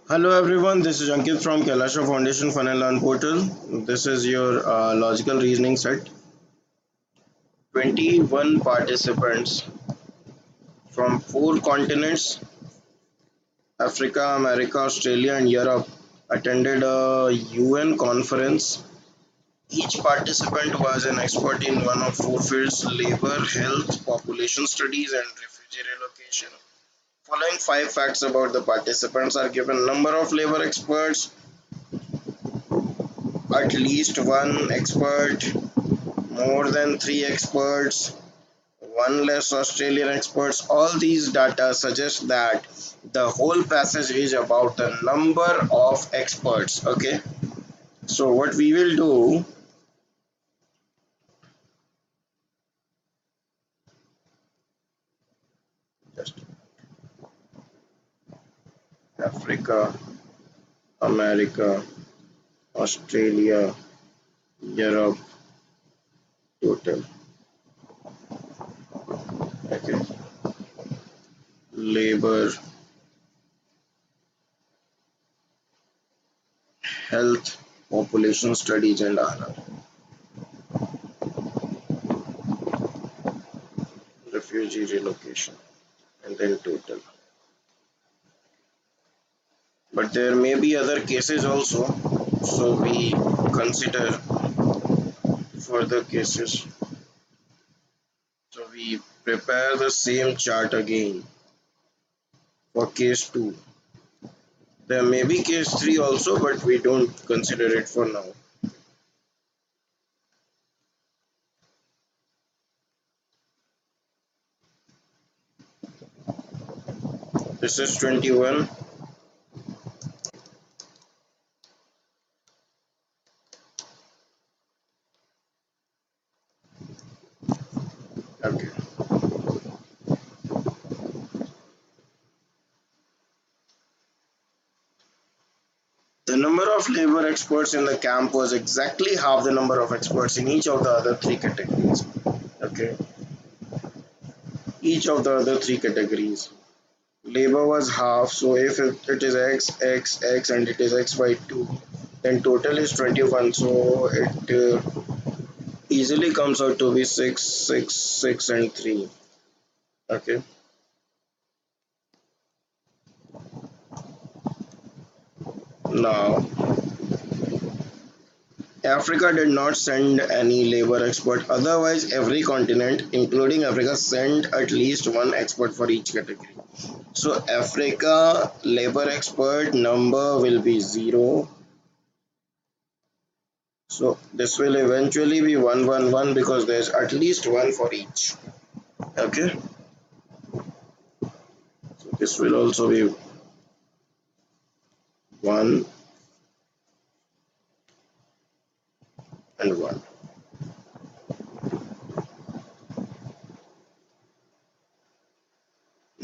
Hello everyone, this is Ankit from Kailasha Foundation Fun and Learn portal. This is your logical reasoning set. 21 participants from 4 continents, Africa, America, Australia and Europe, attended a UN conference. Each participant was an expert in one of 4 fields: labor, health, population studies and refugee relocation. Following 5 facts about the participants are given: number of labor experts, at least one expert, more than 3 experts, one less Australian experts. All these data suggest that the whole passage is about the number of experts. Okay, so what we will do, just Africa, America, Australia, Europe, total. Okay, labor, health, population studies, and RR, refugee relocation, and then total. But there may be other cases also, so we consider further cases. So we prepare the same chart again for case 2. There may be case 3 also, but we don't consider it for now. This is 21. Okay. The number of labor experts in the camp was exactly half the number of experts in each of the other 3 categories. Okay. Each of the other 3 categories. Labor was half, so if it is x and it is x by 2, then total is 21, so it easily comes out to be 6 6 6 and 3. Okay, now Africa did not send any labor expert, otherwise every continent including Africa sent at least one expert for each category. So Africa labor expert number will be 0. So this will eventually be 111 because there's at least one for each. Okay, so this will also be 1 and 1.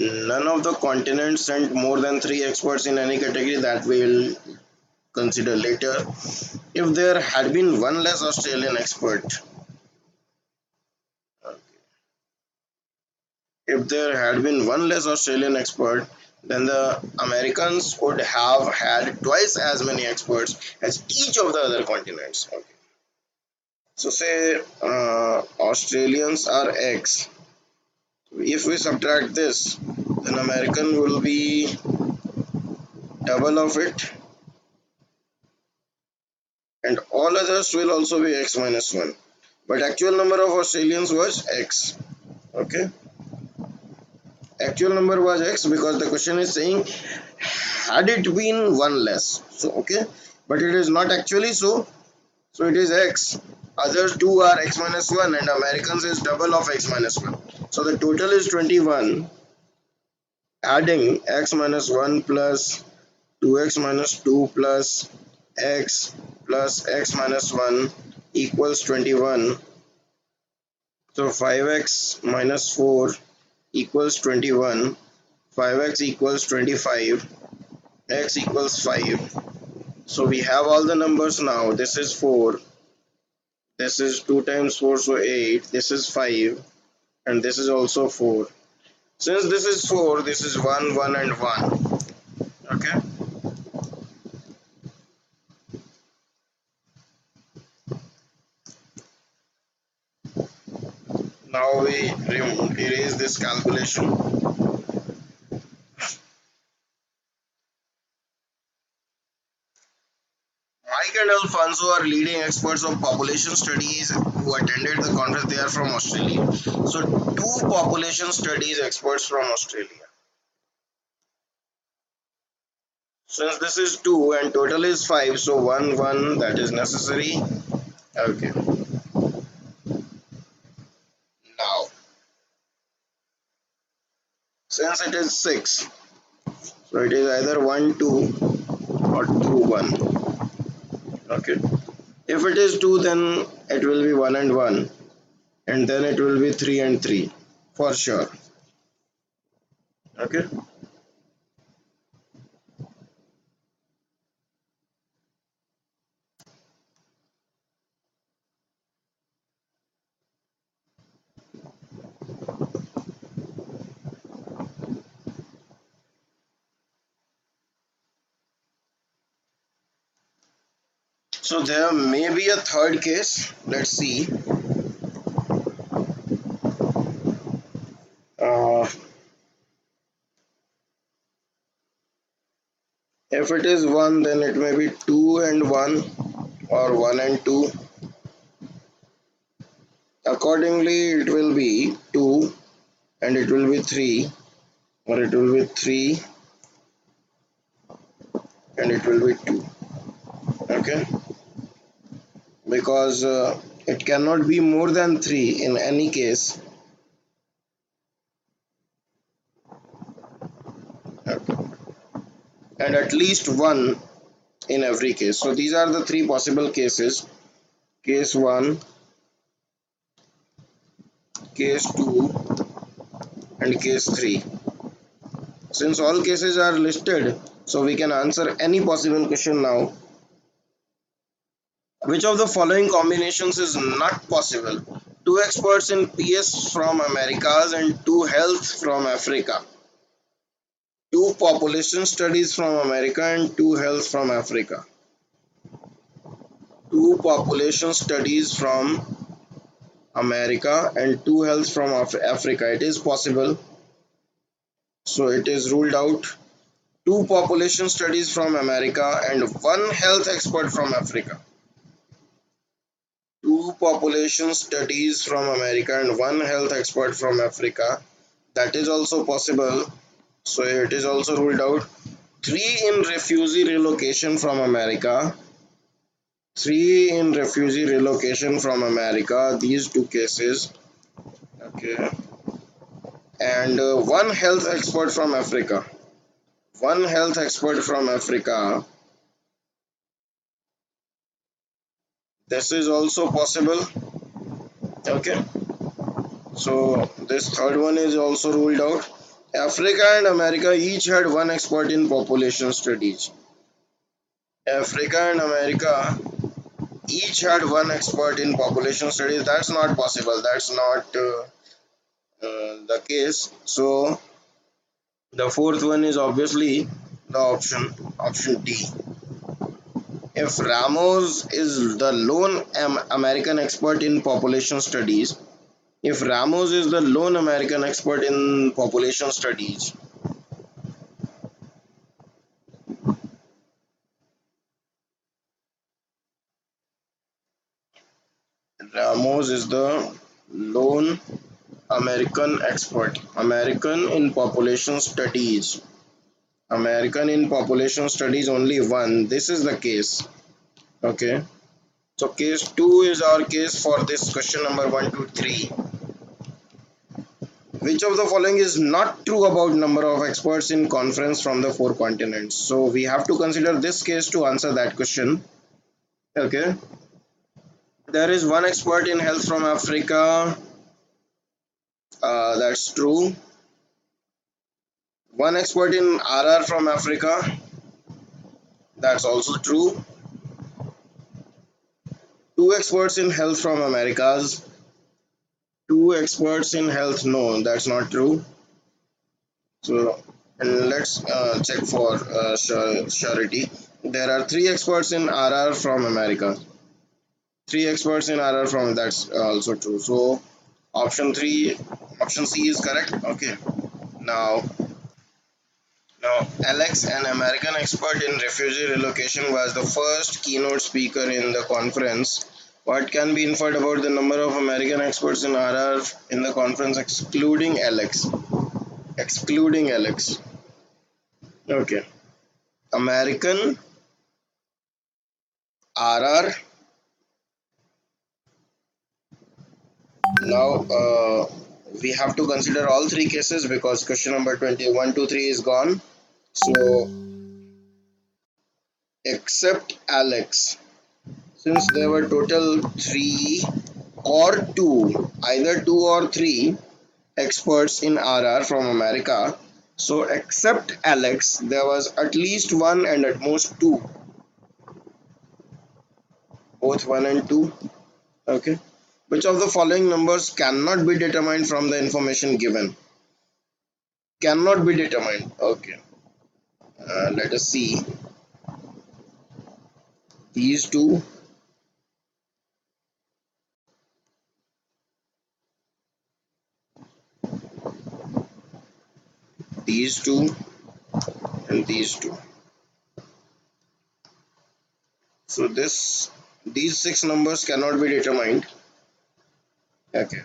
None of the continents sent more than 3 experts in any category, that we will consider later. If there had been one less Australian expert, if there had been one less Australian expert, then the Americans would have had twice as many experts as each of the other continents. Okay. So say Australians are X. If we subtract this, then American will be double of it, and all others will also be X minus 1. But actual number of Australians was X. Okay. Actual number was X because the question is saying had it been one less. So okay, but it is not actually so. So it is X. Others two are X minus 1 and Americans is double of X minus 1. So the total is 21. Adding X minus 1 plus 2x minus 2 plus x minus 1 equals 21. So 5x minus 4 equals 21. 5x equals 25. X equals 5. So we have all the numbers now. This is 4. This is 2 times 4, so 8. This is 5. And this is also 4. Since this is 4, this is 1, 1 and 1. Okay. how we erase this calculation. Mike and Alfonso are leading experts of population studies who attended the conference. They are from Australia. So, two population studies experts from Australia. Since this is two and total is five, so one that is necessary. Okay. Now, since it is six, so it is either 1 2 or 2 1. Okay. If it is 2, then it will be 1 and 1, and then it will be 3 and 3 for sure. Okay. So there may be a third case. Let's see. Uh, if it is 1, then it may be 2 and 1 or 1 and 2. Accordingly, it will be 2 and it will be 3, or it will be 3 and it will be 2. Okay. Because it cannot be more than 3 in any case. Okay. And at least 1 in every case. So these are the three possible cases: case 1, case 2, and case 3. Since all cases are listed, so we can answer any possible question now. Which of the following combinations is not possible? Two experts in PS from Americas and two health from Africa. Two population studies from America and two health from Africa. Two population studies from America and two health from Africa. It is possible. So it is ruled out. Two population studies from America and one health expert from Africa. Two population studies from America and one health expert from Africa. That is also possible. So it is also ruled out. Three in refugee relocation from America. Three in refugee relocation from America. These two cases. Okay. And one health expert from Africa. One health expert from Africa. This is also possible. Okay. So this third one is also ruled out. Africa and America each had one expert in population studies. Africa and America each had one expert in population studies. That's not possible. That's not the case. So the fourth one is obviously the option D. If Ramos is the lone American expert in population studies, if Ramos is the lone American expert in population studies, Ramos is the lone American expert, American in population studies, American in population studies only one. This is the case. Okay. So case 2 is our case for this question number 1 to 3. Which of the following is not true about number of experts in conference from the four continents? So we have to consider this case to answer that question. Okay. There is one expert in health from Africa. That's true. One expert in RR from Africa. That's also true. Two experts in health from Americas. Two experts in health. No, that's not true. So, and let's check for surety. There are three experts in RR from America. Three experts in RR from, that's also true. So Option 3, option C is correct. Okay. Now, Alex, an American expert in refugee relocation, was the first keynote speaker in the conference. What can be inferred about the number of American experts in RR in the conference, excluding Alex? Excluding Alex. Okay. American RR. Now, we have to consider all three cases because question number 21 to 3 is gone. So, except Alex, since there were total 3 or 2, either 2 or 3 experts in RR from America. So, except Alex, there was at least one and at most two, both 1 and 2. Okay. Which of the following numbers cannot be determined from the information given? Cannot be determined. Okay. Let us see. These two, these two, and these two. So these six numbers cannot be determined. Okay.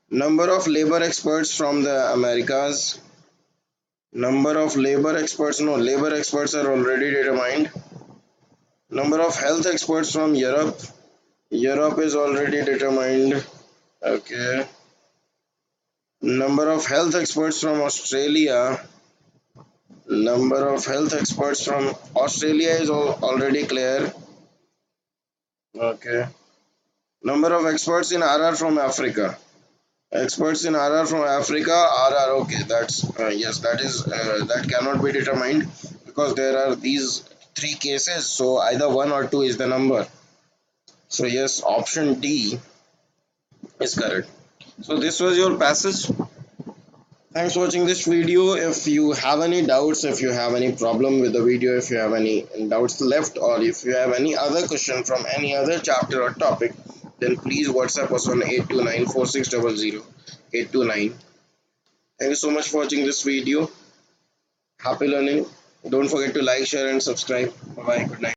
Number of labor experts from the Americas. Number of labor experts. No, labor experts are already determined. Number of health experts from Europe. Europe is already determined. Okay. Number of health experts from Australia. Number of health experts from Australia is already clear. Okay. Number of experts in RR from Africa. Experts in RR from Africa, RR. Okay, that's yes, that cannot be determined because there are these three cases. So either one or two is the number. So yes, option D is correct. So this was your passage. Thanks for watching this video. If you have any doubts, if you have any problem with the video, if you have any doubts left, or if you have any other question from any other chapter or topic, then please WhatsApp us on 829 Thank you so much for watching this video. Happy learning. Don't forget to like, share, and subscribe. Bye bye. Good night.